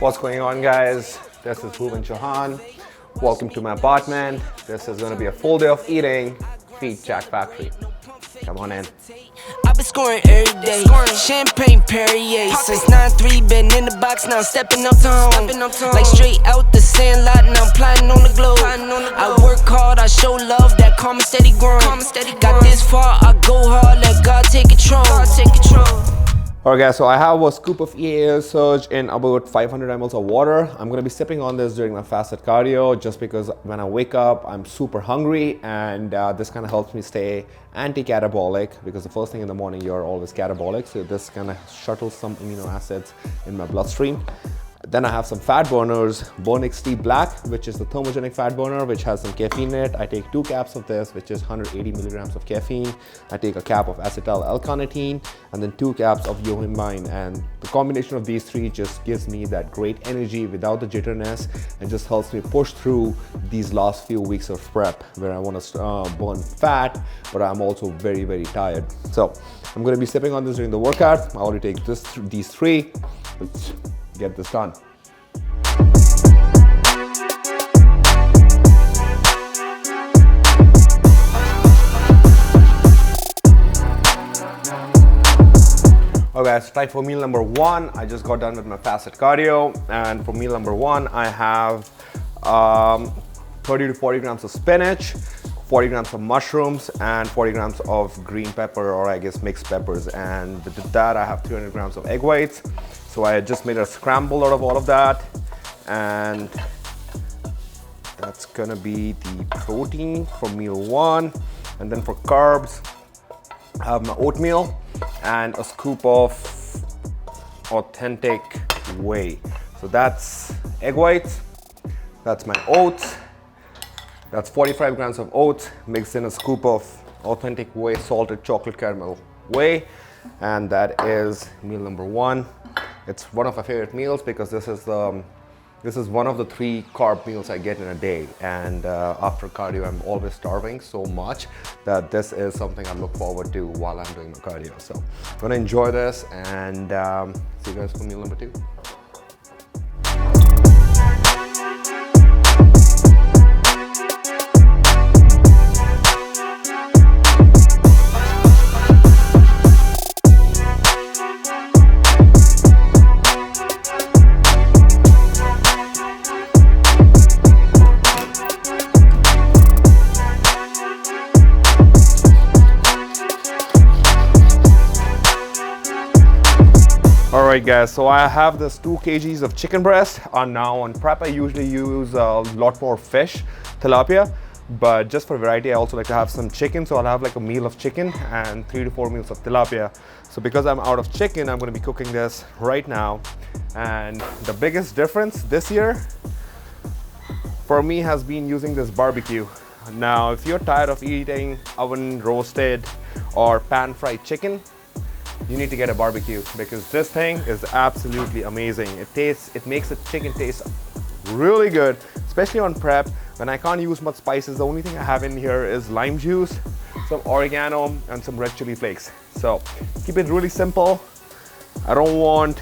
What's going on, guys? This is Bhuwan Chauhan. Welcome to my apartment. This is going to be a full day of eating. Feed Jack Factory. Come on in. I've been scoring every day. Champagne Perrier. Since 9-3, been in the box, now I'm stepping up to home. Like straight out the sand lot, and I'm plotting on the globe. I work hard, I show love, that karma steady growing. Got this far, I go hard, let God take control. Alright guys, so I have a scoop of EAA Surge in about 500 ml of water. I'm going to be sipping on this during my fasted cardio just because when I wake up, I'm super hungry, and this kind of helps me stay anti-catabolic, because the first thing in the morning you're always catabolic, so this kind of shuttles some amino acids in my bloodstream. Then I have some fat burners, Burn XT Black, which is the thermogenic fat burner, which has some caffeine in it. I take 2 caps of this, which is 180 milligrams of caffeine. I take a cap of acetyl L-carnitine, and then 2 caps of yohimbine. And the combination of these 3 just gives me that great energy without the jitterness, and just helps me push through these last few weeks of prep where I want to burn fat, but I'm also very, very tired. So I'm going to be sipping on this during the workout. I already take these 3. Let's get this done. Okay, it's time for meal number 1. I just got done with my fasted cardio, and for meal number 1, I have 30 to 40 grams of spinach, 40 grams of mushrooms, and 40 grams of green pepper, or I guess mixed peppers. And with that, I have 300 grams of egg whites. So I just made a scramble out of all of that, and that's gonna be the protein for meal 1. And then for carbs, I have my oatmeal and a scoop of authentic whey. So that's egg whites, that's my oats, that's 45 grams of oats mixed in a scoop of authentic whey, salted chocolate caramel whey, and that is meal number 1. It's one of my favorite meals because this is one of the 3 carb meals I get in a day, and after cardio I'm always starving so much that this is something I look forward to while I'm doing my cardio. So I'm gonna enjoy this, and see you guys for meal number 2. Alright guys, so I have this 2 kgs of chicken breast. Now on prep I usually use a lot more fish, tilapia, but just for variety I also like to have some chicken. So I'll have like a meal of chicken and 3 to 4 meals of tilapia. So because I'm out of chicken, I'm going to be cooking this right now. And the biggest difference this year for me has been using this barbecue. Now if you're tired of eating oven roasted or pan fried chicken, you need to get a barbecue, because this thing is absolutely amazing. It makes the chicken taste really good, especially on prep when I can't use much spices. The only thing I have in here is lime juice, some oregano, and some red chili flakes. So keep it really simple. I don't want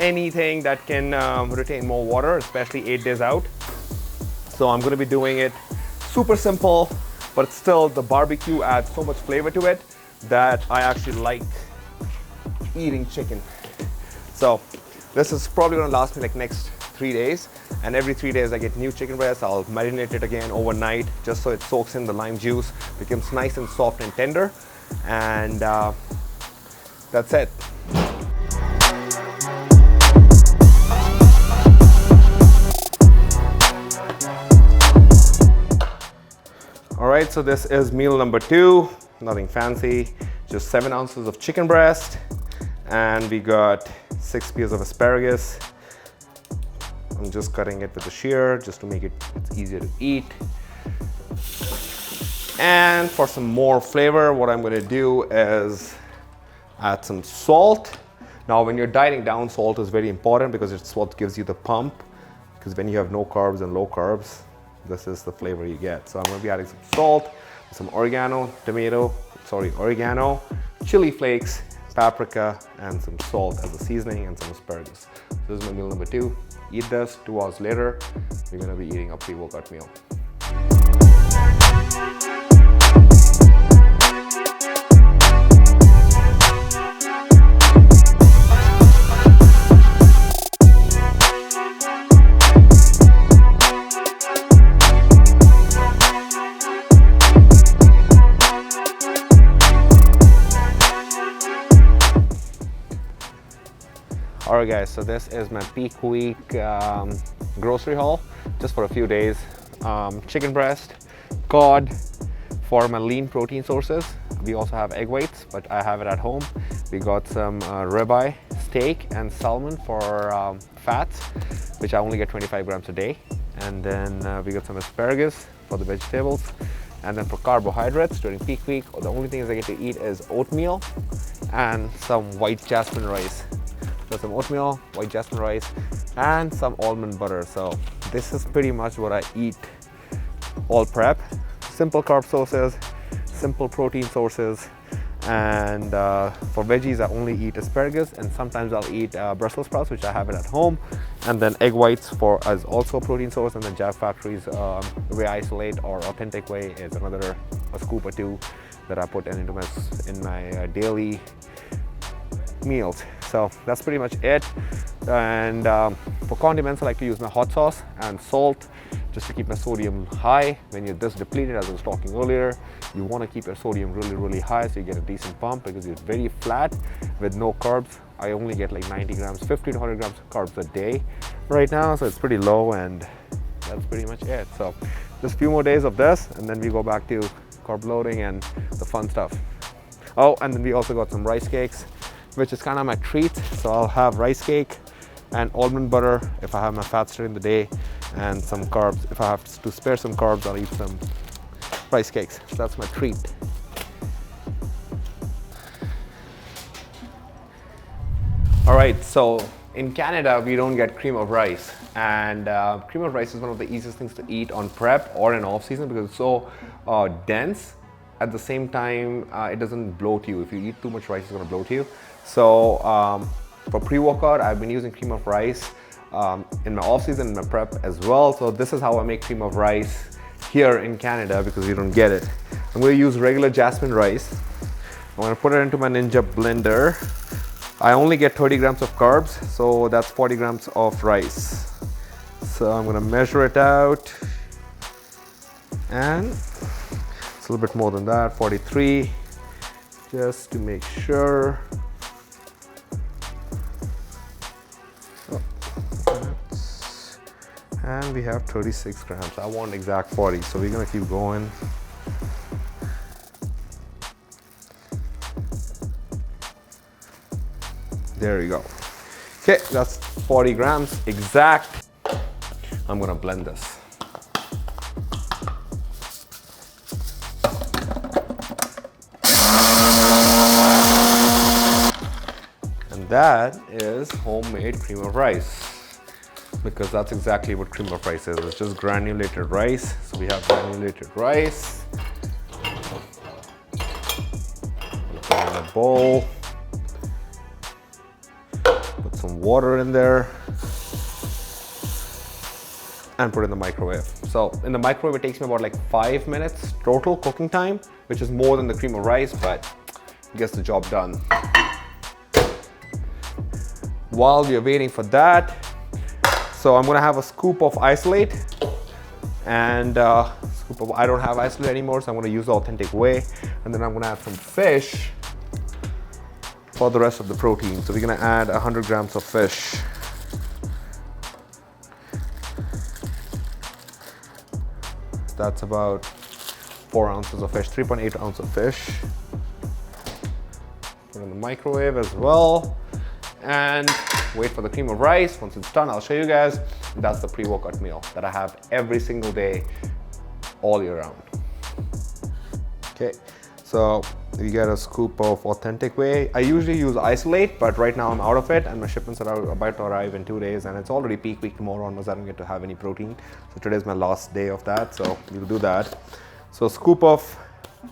anything that can retain more water, especially 8 days out. So I'm going to be doing it super simple, but still the barbecue adds so much flavor to it that I actually like eating chicken. So this is probably gonna last me like next 3 days, and every 3 days I get new chicken breast. I'll marinate it again overnight just so it soaks in the lime juice, becomes nice and soft and tender, and that's it. Alright, so this is meal number 2. Nothing fancy, just 7 ounces of chicken breast, and we got 6 spears of asparagus. I'm just cutting it with a shear just to make it's easier to eat. And for some more flavor, what I'm going to do is add some salt. Now when you're dieting down, salt is very important because it's what gives you the pump, because when you have no carbs and low carbs, this is the flavor you get. So I'm going to be adding some salt, some oregano, chili flakes, paprika, and some salt as a seasoning, and some asparagus. So this is my meal number 2. Eat this. 2 hours later, we're gonna be eating a pre-workout meal. Alright guys, so this is my peak week grocery haul, just for a few days. Chicken breast, cod for my lean protein sources. We also have egg whites, but I have it at home. We got some ribeye, steak, and salmon for fats, which I only get 25 grams a day. And then we got some asparagus for the vegetables. And then for carbohydrates during peak week, the only things I get to eat is oatmeal and some white jasmine rice. So some oatmeal, white jasmine rice, and some almond butter. So this is pretty much what I eat all prep. Simple carb sources, simple protein sources, and for veggies I only eat asparagus, and sometimes I'll eat Brussels sprouts, which I have it at home, and then egg whites for as also a protein source, and then Jab Factory's whey isolate or authentic whey is another a scoop or 2 that I put into my daily meals. So that's pretty much it. And for condiments, I like to use my hot sauce and salt just to keep my sodium high. When you're this depleted, as I was talking earlier, you want to keep your sodium really high so you get a decent pump, because you're very flat with no carbs. I only get like 90 grams, 50 to 100 grams of carbs a day right now, so it's pretty low, and that's pretty much it. So just a few more days of this, and then we go back to carb loading and the fun stuff. Oh, and then we also got some rice cakes, which is kind of my treat. So I'll have rice cake and almond butter if I have my fats during the day, and some carbs. If I have to spare some carbs, I'll eat some rice cakes. So that's my treat. All right, so in Canada, we don't get cream of rice. And cream of rice is one of the easiest things to eat on prep or in off season, because it's so dense. At the same time, it doesn't bloat you. If you eat too much rice, it's gonna bloat you. So for pre-workout, I've been using cream of rice in my off-season, in my prep as well. So this is how I make cream of rice here in Canada, because we don't get it. I'm going to use regular jasmine rice. I'm going to put it into my Ninja blender. I only get 30 grams of carbs, so that's 40 grams of rice. So I'm going to measure it out, and it's a little bit more than that, 43, just to make sure. And we have 36 grams. I want exact 40, so we're gonna keep going. There you go. Okay, that's 40 grams exact. I'm gonna blend this. And that is homemade cream of rice, because that's exactly what cream of rice is. It's just granulated rice. So we have granulated rice. Put it in a bowl. Put some water in there. And put it in the microwave. So in the microwave, it takes me about like 5 minutes total cooking time, which is more than the cream of rice, but gets the job done. While we're waiting for that, so I'm gonna have a scoop of isolate, and I don't have isolate anymore, so I'm gonna use the authentic whey, and then I'm gonna add some fish for the rest of the protein. So we're gonna add 100 grams of fish. That's about 4 ounces of fish, 3.8 ounces of fish. Put it in the microwave as well, and wait for the cream of rice. Once it's done, I'll show you guys. That's the pre-workout meal that I have every single day, all year round. Okay, so you get a scoop of authentic whey. I usually use isolate, but right now I'm out of it, and my shipments are about to arrive in 2 days, and it's already peak week. Tomorrow onwards, I don't get to have any protein. So today's my last day of that, so we'll do that. So a scoop of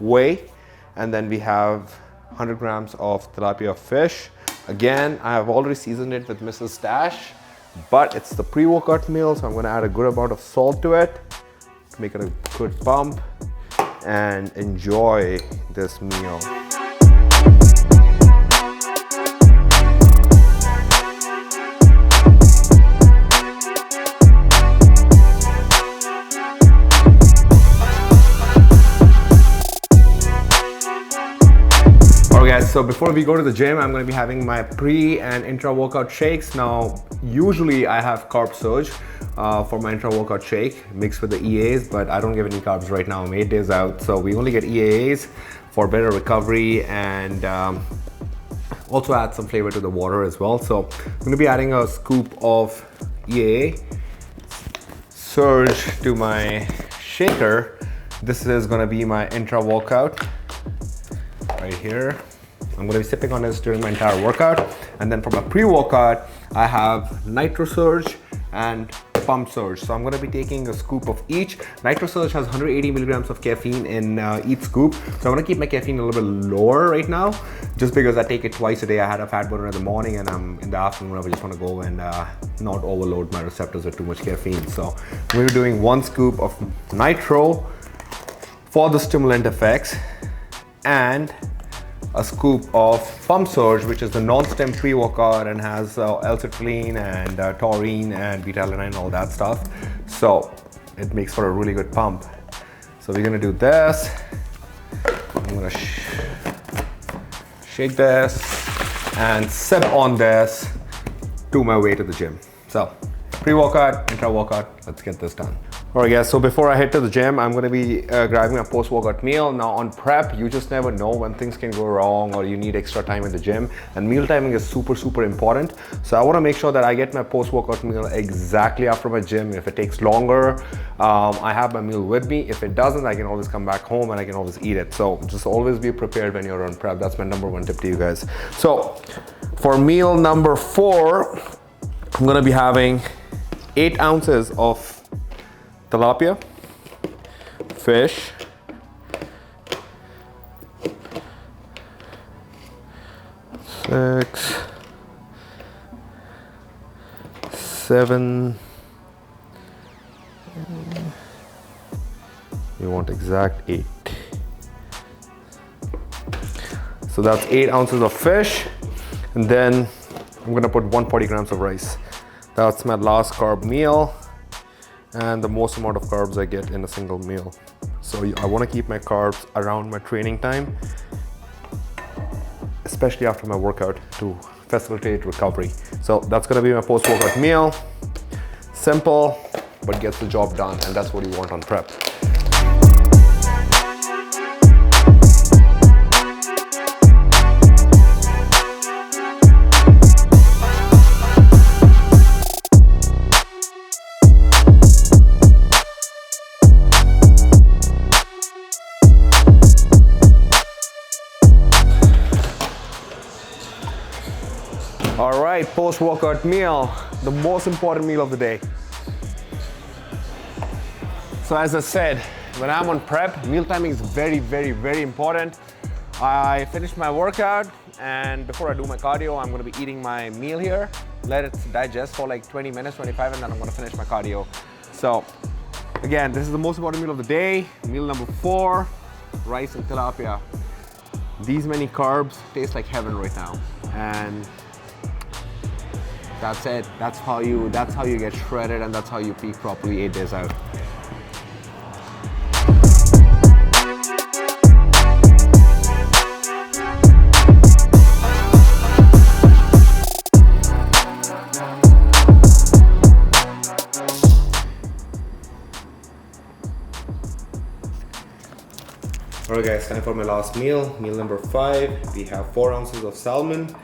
whey, and then we have 100 grams of tilapia fish. Again, I have already seasoned it with Mrs. Stash, but it's the pre-workout meal, so I'm gonna add a good amount of salt to it to make it a good pump and enjoy this meal. Alright guys, so before we go to the gym, I'm going to be having my pre and intra workout shakes. Now, usually I have carb surge for my intra workout shake mixed with the EAs, but I don't give any carbs right now. I'm 8 days out, so we only get EAs for better recovery and also add some flavor to the water as well. So I'm going to be adding a scoop of EA surge to my shaker. This is going to be my intra workout right here. I'm going to be sipping on this during my entire workout. And then for my pre-workout, I have Nitro Surge and Pump Surge. So I'm going to be taking a scoop of each. Nitro Surge has 180 milligrams of caffeine in each scoop. So I'm going to keep my caffeine a little bit lower right now, just because I take it twice a day. I had a fat burner in the morning, and I'm in the afternoon, I just want to go and not overload my receptors with too much caffeine. So we're doing 1 scoop of Nitro for the stimulant effects, and a scoop of Pump Surge, which is the non-stim pre-workout and has L-citrulline and taurine and beta-alanine and all that stuff. So it makes for a really good pump. So we're gonna do this. I'm gonna shake this and sip on this to my way to the gym. So pre-workout, intra-workout, let's get this done. Alright guys, so before I head to the gym, I'm going to be grabbing a post-workout meal. Now on prep, you just never know when things can go wrong or you need extra time in the gym, and meal timing is super important. So I want to make sure that I get my post-workout meal exactly after my gym. If it takes longer, I have my meal with me. If it doesn't, I can always come back home and I can always eat it. So just always be prepared when you're on prep. That's my #1 tip to you guys. So for meal number 4, I'm going to be having 8 ounces of tilapia fish, 6, 7, we want exact 8. So that's 8 ounces of fish, and then I'm gonna put 140 grams of rice. That's my last carb meal, and the most amount of carbs I get in a single meal. So I want to keep my carbs around my training time, especially after my workout, to facilitate recovery. So that's going to be my post-workout meal. Simple, but gets the job done, and that's what you want on prep. All right, post-workout meal, the most important meal of the day. So as I said, when I'm on prep, meal timing is very important. I finish my workout, and before I do my cardio, I'm gonna be eating my meal here, let it digest for like 20 minutes, 25, and then I'm gonna finish my cardio. So again, this is the most important meal of the day. Meal number 4, rice and tilapia. These many carbs taste like heaven right now. And that's it. That's how you get shredded, and that's how you peak properly 8 days out. Alright guys, time for my last meal. Meal number 5. We have 4 ounces of salmon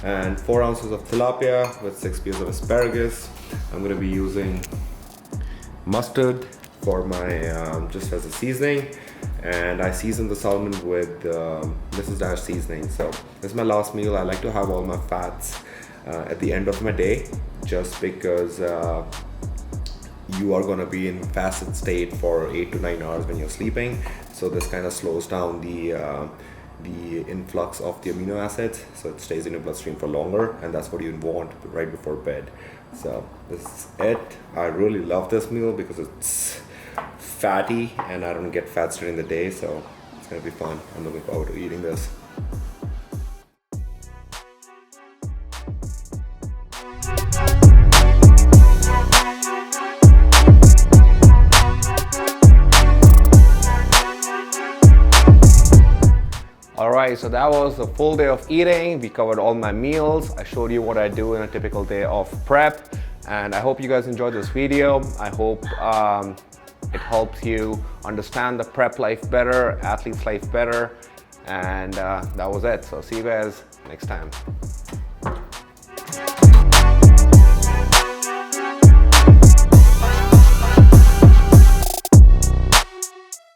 and 4 ounces of tilapia with 6 spears of asparagus. I'm going to be using mustard for my just as a seasoning, and I season the salmon with Mrs. Dash seasoning. So this is my last meal. I like to have all my fats at the end of my day, just because you are going to be in fasted state for 8 to 9 hours when you're sleeping. So this kind of slows down the influx of the amino acids, so it stays in your bloodstream for longer, and that's what you want right before bed. So this is it. I really love this meal because it's fatty and I don't get fats during the day, so it's gonna be fun. I'm looking forward to eating this. Alright, so that was a full day of eating. We covered all my meals. I showed you what I do in a typical day of prep, and I hope you guys enjoyed this video. I hope it helps you understand the prep life better, athlete's life better, and that was it. So see you guys next time.